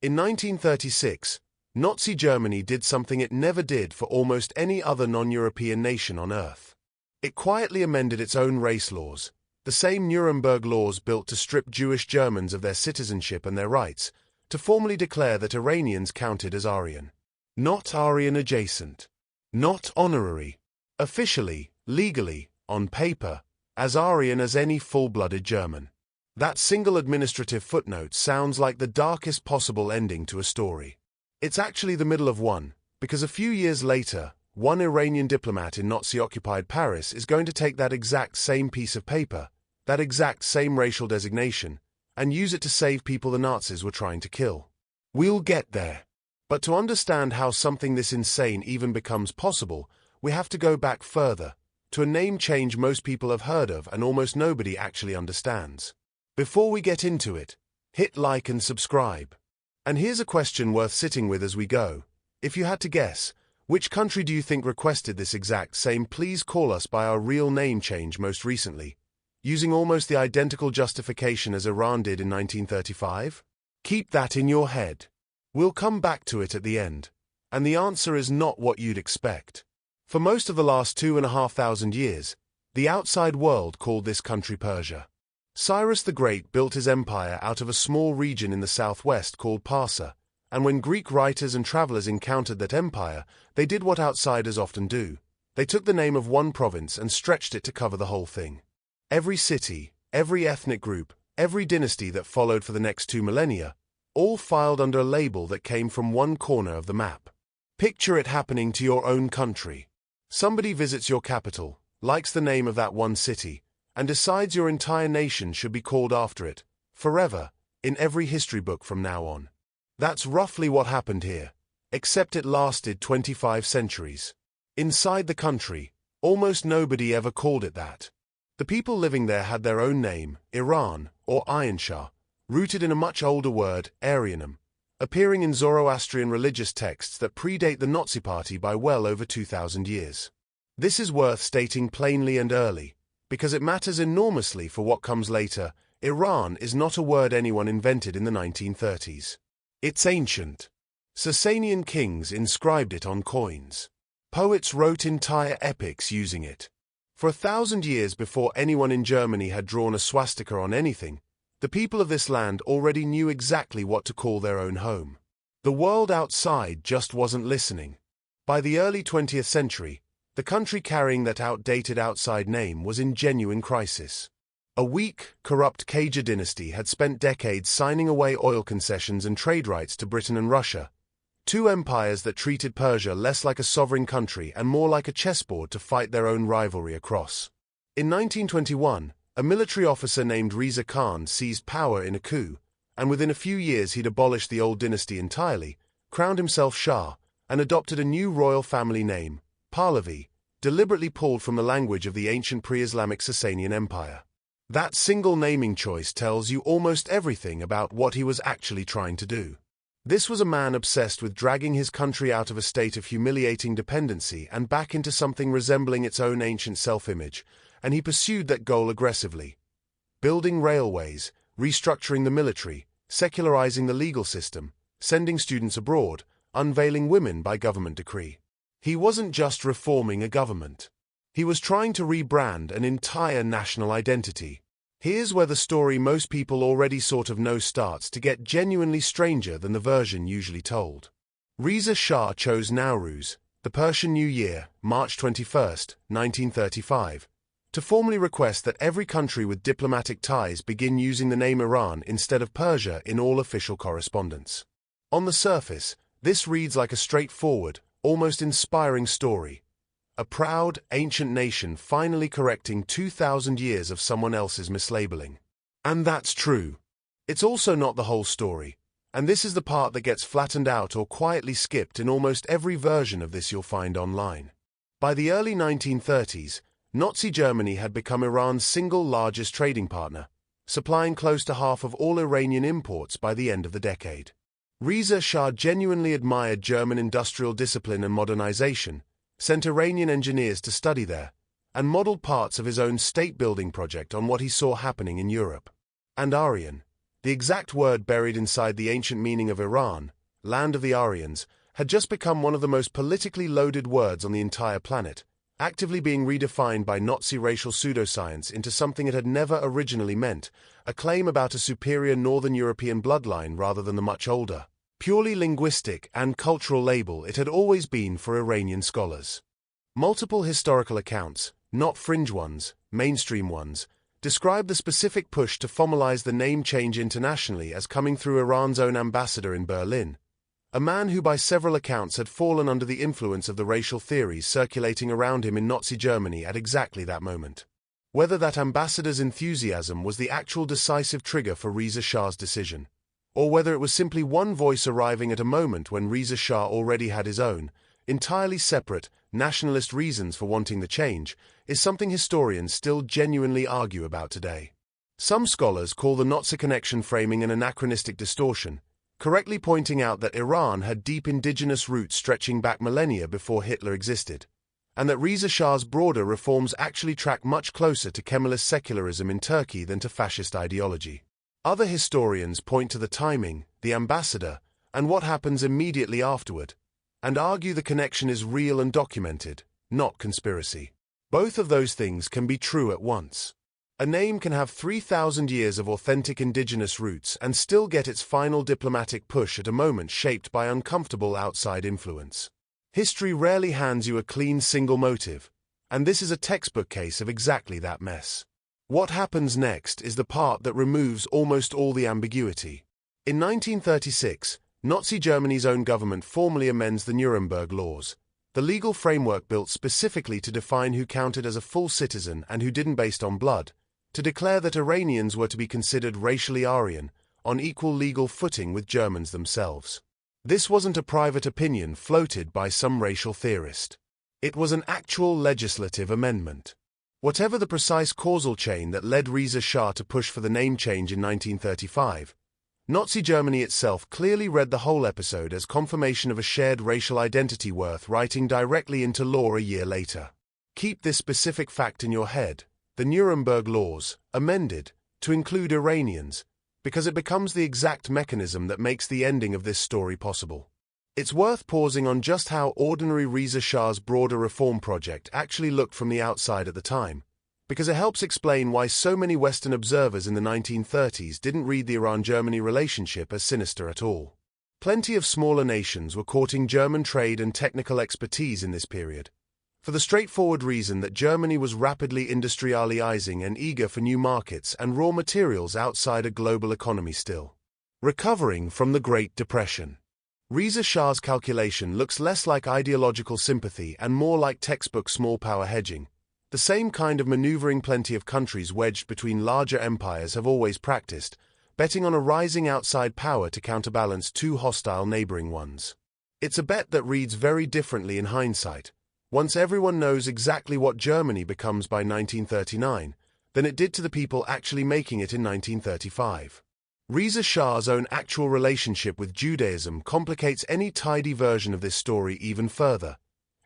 In 1936, Nazi Germany did something it never did for almost any other non-European nation on Earth. It quietly amended its own race laws, the same Nuremberg Laws built to strip Jewish Germans of their citizenship and their rights, to formally declare that Iranians counted as Aryan. Not Aryan adjacent. Not honorary. Officially, legally, on paper, as Aryan as any full-blooded German. That single administrative footnote sounds like the darkest possible ending to a story. It's actually the middle of one, because a few years later, one Iranian diplomat in Nazi-occupied Paris is going to take that exact same piece of paper, that exact same racial designation, and use it to save people the Nazis were trying to kill. We'll get there. But to understand how something this insane even becomes possible, we have to go back further, to a name change most people have heard of and almost nobody actually understands. Before we get into it, hit like and subscribe. And here's a question worth sitting with as we go. If you had to guess, which country do you think requested this exact same "please call us" by our real name change most recently, using almost the identical justification as Iran did in 1935? Keep that in your head. We'll come back to it at the end. And the answer is not what you'd expect. For most of the last 2,500 years, the outside world called this country Persia. Cyrus the Great built his empire out of a small region in the southwest called Persia, and when Greek writers and travelers encountered that empire, they did what outsiders often do. They took the name of one province and stretched it to cover the whole thing. Every city, every ethnic group, every dynasty that followed for the next 2 millennia, all filed under a label that came from one corner of the map. Picture it happening to your own country. Somebody visits your capital, likes the name of that one city, and decides your entire nation should be called after it, forever, in every history book from now on. That's roughly what happened here, except it lasted 25 centuries. Inside the country, almost nobody ever called it that. The people living there had their own name, Iran, or Iron Shah, rooted in a much older word, Aryanum, appearing in Zoroastrian religious texts that predate the Nazi Party by well over 2,000 years. This is worth stating plainly and early, because it matters enormously for what comes later. Iran is not a word anyone invented in the 1930s. It's ancient. Sasanian kings inscribed it on coins. Poets wrote entire epics using it. For 1,000 years before anyone in Germany had drawn a swastika on anything, the people of this land already knew exactly what to call their own home. The world outside just wasn't listening. By the early 20th century, the country carrying that outdated outside name was in genuine crisis. A weak, corrupt Qajar dynasty had spent decades signing away oil concessions and trade rights to Britain and Russia, two empires that treated Persia less like a sovereign country and more like a chessboard to fight their own rivalry across. In 1921, a military officer named Reza Khan seized power in a coup, and within a few years he'd abolished the old dynasty entirely, crowned himself Shah, and adopted a new royal family name, Pahlavi, deliberately pulled from the language of the ancient pre-Islamic Sasanian Empire. That single naming choice tells you almost everything about what he was actually trying to do. This was a man obsessed with dragging his country out of a state of humiliating dependency and back into something resembling its own ancient self-image, and he pursued that goal aggressively. Building railways, restructuring the military, secularizing the legal system, sending students abroad, unveiling women by government decree. He wasn't just reforming a government. He was trying to rebrand an entire national identity. Here's where the story most people already sort of know starts to get genuinely stranger than the version usually told. Reza Shah chose Nowruz, the Persian New Year, March 21, 1935, to formally request that every country with diplomatic ties begin using the name Iran instead of Persia in all official correspondence. On the surface, this reads like a straightforward, almost inspiring story. A proud, ancient nation finally correcting 2,000 years of someone else's mislabeling. And that's true. It's also not the whole story, and this is the part that gets flattened out or quietly skipped in almost every version of this you'll find online. By the early 1930s, Nazi Germany had become Iran's single largest trading partner, supplying close to half of all Iranian imports by the end of the decade. Reza Shah genuinely admired German industrial discipline and modernization, sent Iranian engineers to study there, and modeled parts of his own state-building project on what he saw happening in Europe. And Aryan, The exact word buried inside the ancient meaning of Iran, land of the Aryans, had just become one of the most politically loaded words on the entire planet, actively being redefined by Nazi racial pseudoscience into something it had never originally meant, a claim about a superior Northern European bloodline rather than the much older, purely linguistic and cultural label it had always been for Iranian scholars. Multiple historical accounts, not fringe ones, mainstream ones, describe the specific push to formalize the name change internationally as coming through Iran's own ambassador in Berlin, a man who by several accounts had fallen under the influence of the racial theories circulating around him in Nazi Germany at exactly that moment. Whether that ambassador's enthusiasm was the actual decisive trigger for Reza Shah's decision, or whether it was simply one voice arriving at a moment when Reza Shah already had his own, entirely separate, nationalist reasons for wanting the change, is something historians still genuinely argue about today. Some scholars call the Nazi connection framing an anachronistic distortion, correctly pointing out that Iran had deep indigenous roots stretching back millennia before Hitler existed, and that Reza Shah's broader reforms actually track much closer to Kemalist secularism in Turkey than to fascist ideology. Other historians point to the timing, the ambassador, and what happens immediately afterward, and argue the connection is real and documented, not conspiracy. Both of those things can be true at once. A name can have 3,000 years of authentic indigenous roots and still get its final diplomatic push at a moment shaped by uncomfortable outside influence. History rarely hands you a clean single motive, and this is a textbook case of exactly that mess. What happens next is the part that removes almost all the ambiguity. In 1936, Nazi Germany's own government formally amends the Nuremberg Laws, the legal framework built specifically to define who counted as a full citizen and who didn't based on blood, to declare that Iranians were to be considered racially Aryan, on equal legal footing with Germans themselves. This wasn't a private opinion floated by some racial theorist. It was an actual legislative amendment. Whatever the precise causal chain that led Reza Shah to push for the name change in 1935, Nazi Germany itself clearly read the whole episode as confirmation of a shared racial identity worth writing directly into law a year later. Keep this specific fact in your head, the Nuremberg Laws, amended, to include Iranians, because it becomes the exact mechanism that makes the ending of this story possible. It's worth pausing on just how ordinary Reza Shah's broader reform project actually looked from the outside at the time, because it helps explain why so many Western observers in the 1930s didn't read the Iran-Germany relationship as sinister at all. Plenty of smaller nations were courting German trade and technical expertise in this period, for the straightforward reason that Germany was rapidly industrializing and eager for new markets and raw materials outside a global economy still recovering from the Great Depression. Reza Shah's calculation looks less like ideological sympathy and more like textbook small power hedging, the same kind of maneuvering plenty of countries wedged between larger empires have always practiced, betting on a rising outside power to counterbalance two hostile neighboring ones. It's a bet that reads very differently in hindsight, once everyone knows exactly what Germany becomes by 1939, than it did to the people actually making it in 1935. Reza Shah's own actual relationship with Judaism complicates any tidy version of this story even further,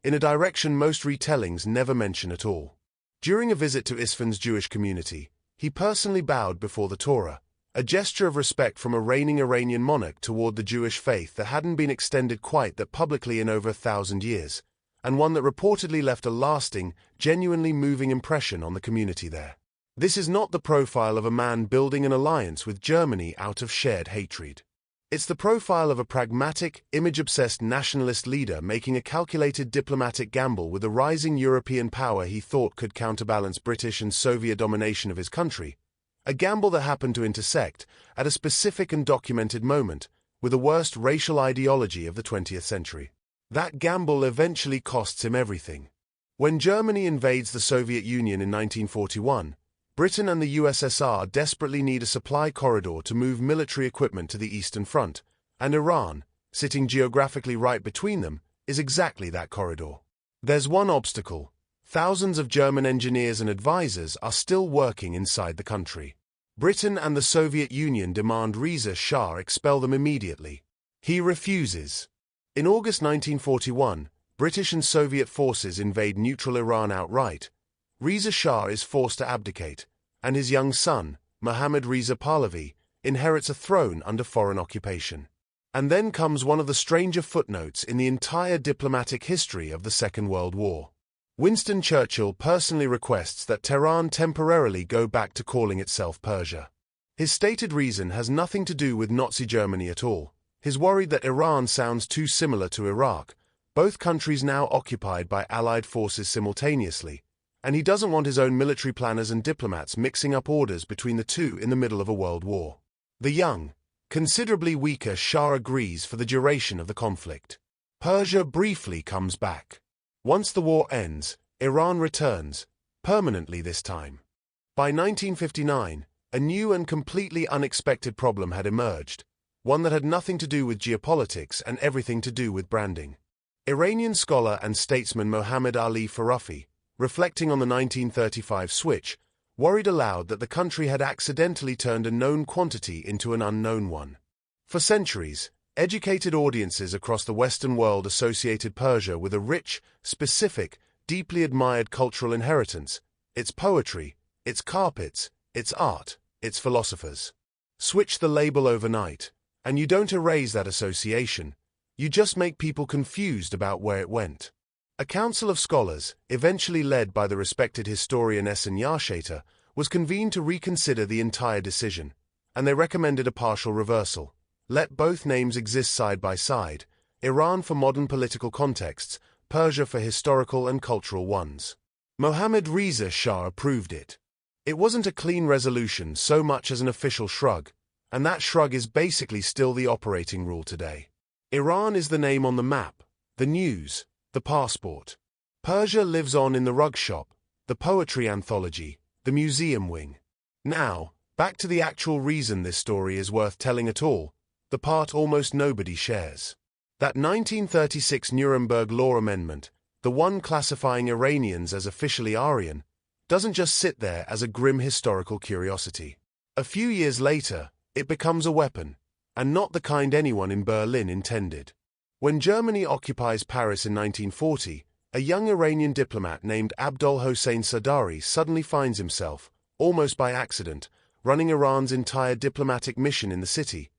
in a direction most retellings never mention at all. During a visit to Isfahan's Jewish community, he personally bowed before the Torah, a gesture of respect from a reigning Iranian monarch toward the Jewish faith that hadn't been extended quite that publicly in over 1,000 years, and one that reportedly left a lasting, genuinely moving impression on the community there. This is not the profile of a man building an alliance with Germany out of shared hatred. It's the profile of a pragmatic, image-obsessed nationalist leader making a calculated diplomatic gamble with a rising European power he thought could counterbalance British and Soviet domination of his country, a gamble that happened to intersect, at a specific and documented moment, with the worst racial ideology of the 20th century. That gamble eventually costs him everything. When Germany invades the Soviet Union in 1941, Britain and the USSR desperately need a supply corridor to move military equipment to the Eastern Front, and Iran, sitting geographically right between them, is exactly that corridor. There's one obstacle: thousands of German engineers and advisors are still working inside the country. Britain and the Soviet Union demand Reza Shah expel them immediately. He refuses. In August 1941, British and Soviet forces invade neutral Iran outright. Reza Shah is forced to abdicate, and his young son, Mohammad Reza Pahlavi, inherits a throne under foreign occupation. And then comes one of the stranger footnotes in the entire diplomatic history of the Second World War. Winston Churchill personally requests that Tehran temporarily go back to calling itself Persia. His stated reason has nothing to do with Nazi Germany at all. He's worried that Iran sounds too similar to Iraq, both countries now occupied by Allied forces simultaneously, and he doesn't want his own military planners and diplomats mixing up orders between the two in the middle of a world war. The young, considerably weaker Shah agrees for the duration of the conflict. Persia briefly comes back. Once the war ends, Iran returns, permanently this time. By 1959, a new and completely unexpected problem had emerged, one that had nothing to do with geopolitics and everything to do with branding. Iranian scholar and statesman Mohammad Ali Farafi, reflecting on the 1935 switch, worried aloud that the country had accidentally turned a known quantity into an unknown one. For centuries, educated audiences across the Western world associated Persia with a rich, specific, deeply admired cultural inheritance, its poetry, its carpets, its art, its philosophers. Switch the label overnight, and you don't erase that association, you just make people confused about where it went. A council of scholars, eventually led by the respected historian Essen Yaşater, was convened to reconsider the entire decision, and they recommended a partial reversal. Let both names exist side by side, Iran for modern political contexts, Persia for historical and cultural ones. Mohammad Reza Shah approved it. It wasn't a clean resolution so much as an official shrug, and that shrug is basically still the operating rule today. Iran is the name on the map, the news, the passport. Persia lives on in the rug shop, the poetry anthology, the museum wing. Now, back to the actual reason this story is worth telling at all, the part almost nobody shares. That 1936 Nuremberg Law amendment, the one classifying Iranians as officially Aryan, doesn't just sit there as a grim historical curiosity. A few years later, it becomes a weapon, and not the kind anyone in Berlin intended. When Germany occupies Paris in 1940, a young Iranian diplomat named Abdol Hossein Sardari suddenly finds himself, almost by accident, running Iran's entire diplomatic mission in the city,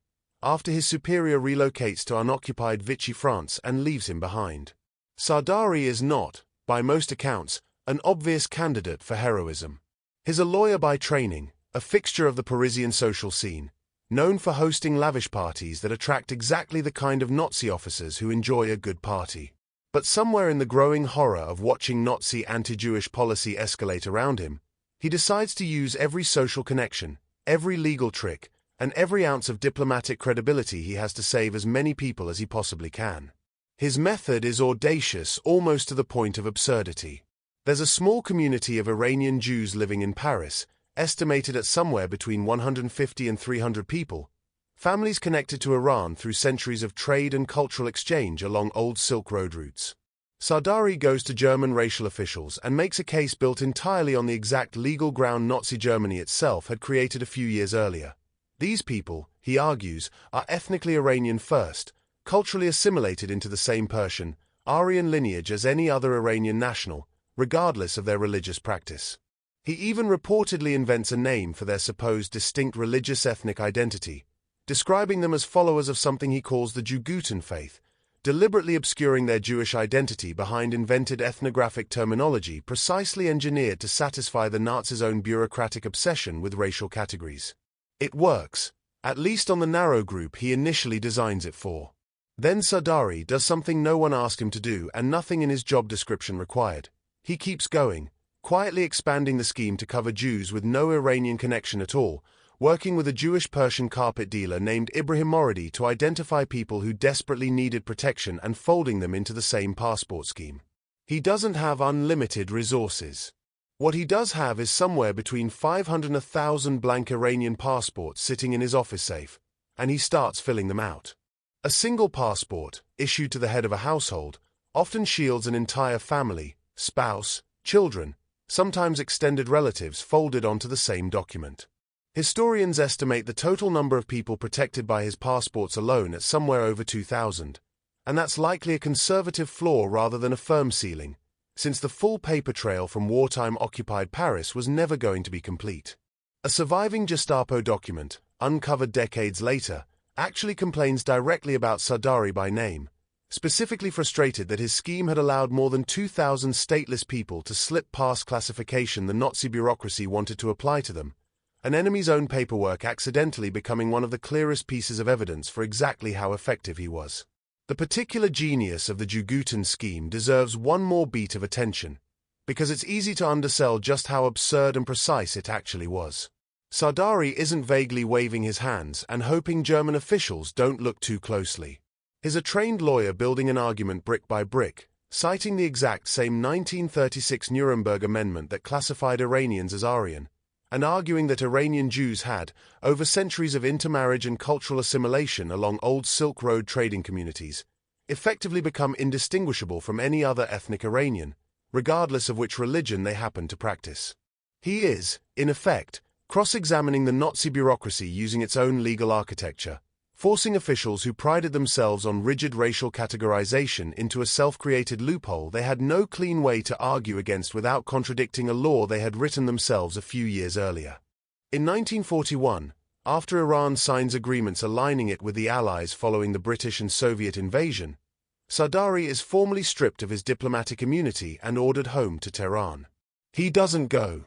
after his superior relocates to unoccupied Vichy France and leaves him behind. Sardari is not, by most accounts, an obvious candidate for heroism. He's a lawyer by training, a fixture of the Parisian social scene, known for hosting lavish parties that attract exactly the kind of Nazi officers who enjoy a good party. But somewhere in the growing horror of watching Nazi anti-Jewish policy escalate around him, he decides to use every social connection, every legal trick, and every ounce of diplomatic credibility he has to save as many people as he possibly can. His method is audacious almost to the point of absurdity. There's a small community of Iranian Jews living in Paris, estimated at somewhere between 150 and 300 people, families connected to Iran through centuries of trade and cultural exchange along old Silk Road routes. Sardari goes to German racial officials and makes a case built entirely on the exact legal ground Nazi Germany itself had created a few years earlier. These people, he argues, are ethnically Iranian first, culturally assimilated into the same Persian, Aryan lineage as any other Iranian national, regardless of their religious practice. He even reportedly invents a name for their supposed distinct religious ethnic identity, describing them as followers of something he calls the Juguten faith, deliberately obscuring their Jewish identity behind invented ethnographic terminology precisely engineered to satisfy the Nazis' own bureaucratic obsession with racial categories. It works, at least on the narrow group he initially designs it for. Then Sardari does something no one asked him to do and nothing in his job description required. He keeps going, quietly expanding the scheme to cover Jews with no Iranian connection at all, working with a Jewish Persian carpet dealer named Ibrahim Moradi to identify people who desperately needed protection and folding them into the same passport scheme. He doesn't have unlimited resources. What he does have is somewhere between 500 and 1,000 blank Iranian passports sitting in his office safe, and he starts filling them out. A single passport, issued to the head of a household, often shields an entire family, spouse, children, sometimes extended relatives folded onto the same document. Historians estimate the total number of people protected by his passports alone at somewhere over 2,000, and that's likely a conservative floor rather than a firm ceiling, since the full paper trail from wartime occupied Paris was never going to be complete. A surviving Gestapo document, uncovered decades later, actually complains directly about Sardari by name, specifically frustrated that his scheme had allowed more than 2,000 stateless people to slip past classification the Nazi bureaucracy wanted to apply to them, an enemy's own paperwork accidentally becoming one of the clearest pieces of evidence for exactly how effective he was. The particular genius of the Jugutin scheme deserves one more beat of attention, because it's easy to undersell just how absurd and precise it actually was. Sardari isn't vaguely waving his hands and hoping German officials don't look too closely. He's a trained lawyer building an argument brick by brick, citing the exact same 1936 Nuremberg Amendment that classified Iranians as Aryan, and arguing that Iranian Jews had, over centuries of intermarriage and cultural assimilation along old Silk Road trading communities, effectively become indistinguishable from any other ethnic Iranian, regardless of which religion they happen to practice. He is, in effect, cross-examining the Nazi bureaucracy using its own legal architecture, forcing officials who prided themselves on rigid racial categorization into a self-created loophole they had no clean way to argue against without contradicting a law they had written themselves a few years earlier. In 1941, after Iran signs agreements aligning it with the Allies following the British and Soviet invasion, Sardari is formally stripped of his diplomatic immunity and ordered home to Tehran. He doesn't go.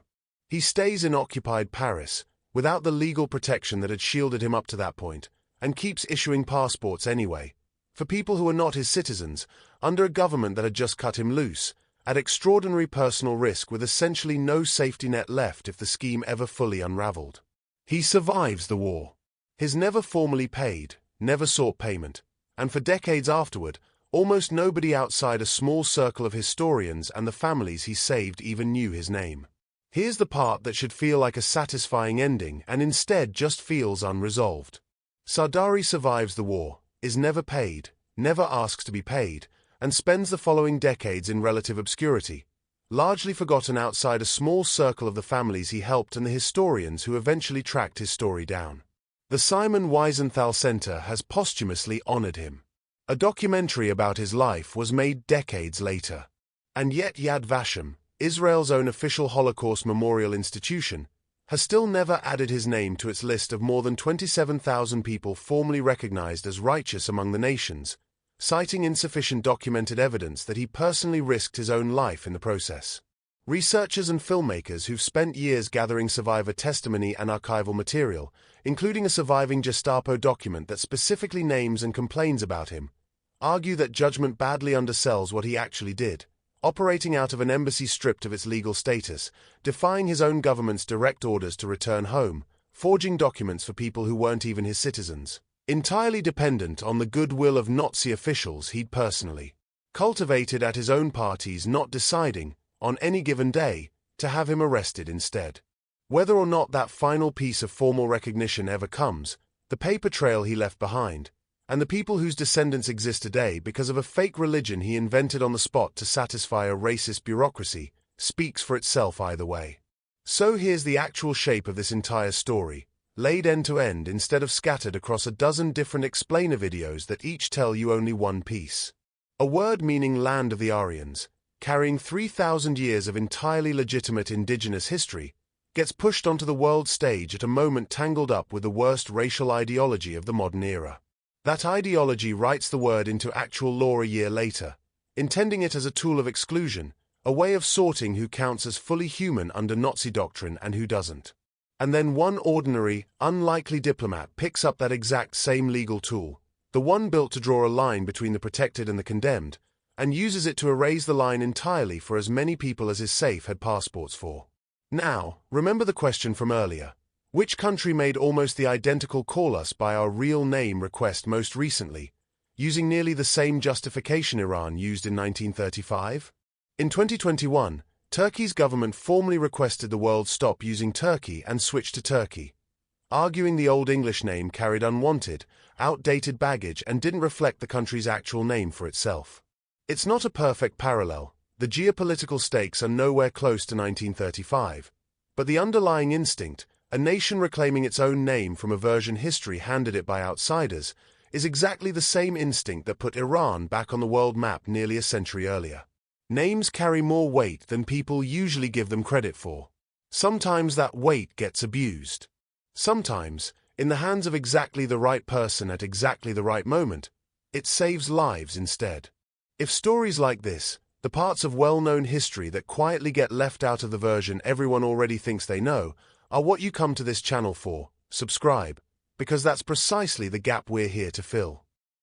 He stays in occupied Paris, without the legal protection that had shielded him up to that point, and keeps issuing passports anyway, for people who are not his citizens, under a government that had just cut him loose, at extraordinary personal risk with essentially no safety net left if the scheme ever fully unraveled. He survives the war. He's never formally paid, never sought payment, and for decades afterward, almost nobody outside a small circle of historians and the families he saved even knew his name. Here's the part that should feel like a satisfying ending and instead just feels unresolved. Sardari survives the war, is never paid, never asks to be paid, and spends the following decades in relative obscurity, largely forgotten outside a small circle of the families he helped and the historians who eventually tracked his story down. The Simon Wiesenthal Center has posthumously honored him. A documentary about his life was made decades later. And yet Yad Vashem, Israel's own official Holocaust memorial institution, has still never added his name to its list of more than 27,000 people formally recognized as righteous among the nations, citing insufficient documented evidence that he personally risked his own life in the process. Researchers and filmmakers who've spent years gathering survivor testimony and archival material, including a surviving Gestapo document that specifically names and complains about him, argue that judgment badly undersells what he actually did, operating out of an embassy stripped of its legal status, defying his own government's direct orders to return home, forging documents for people who weren't even his citizens, entirely dependent on the goodwill of Nazi officials he'd personally cultivated at his own parties, not deciding, on any given day, to have him arrested instead. Whether or not that final piece of formal recognition ever comes, the paper trail he left behind, and the people whose descendants exist today because of a fake religion he invented on the spot to satisfy a racist bureaucracy, speaks for itself either way. So here's the actual shape of this entire story, laid end to end instead of scattered across a dozen different explainer videos that each tell you only one piece. A word meaning land of the Aryans, carrying 3,000 years of entirely legitimate indigenous history, gets pushed onto the world stage at a moment tangled up with the worst racial ideology of the modern era. That ideology writes the word into actual law a year later, intending it as a tool of exclusion, a way of sorting who counts as fully human under Nazi doctrine and who doesn't. And then one ordinary, unlikely diplomat picks up that exact same legal tool, the one built to draw a line between the protected and the condemned, and uses it to erase the line entirely for as many people as his safe had passports for. Now, remember the question from earlier. Which country made almost the identical call us by our real name request most recently, using nearly the same justification Iran used in 1935? In 2021, Turkey's government formally requested the world stop using Turkey and switch to Turkey, arguing the Old English name carried unwanted, outdated baggage and didn't reflect the country's actual name for itself. It's not a perfect parallel. The geopolitical stakes are nowhere close to 1935, but the underlying instinct, a nation reclaiming its own name from a version history handed it by outsiders, is exactly the same instinct that put Iran back on the world map nearly a century earlier. Names carry more weight than people usually give them credit for. Sometimes that weight gets abused. Sometimes, in the hands of exactly the right person at exactly the right moment, it saves lives instead. If stories like this, the parts of well-known history that quietly get left out of the version everyone already thinks they know, are what you come to this channel for, subscribe, because that's precisely the gap we're here to fill.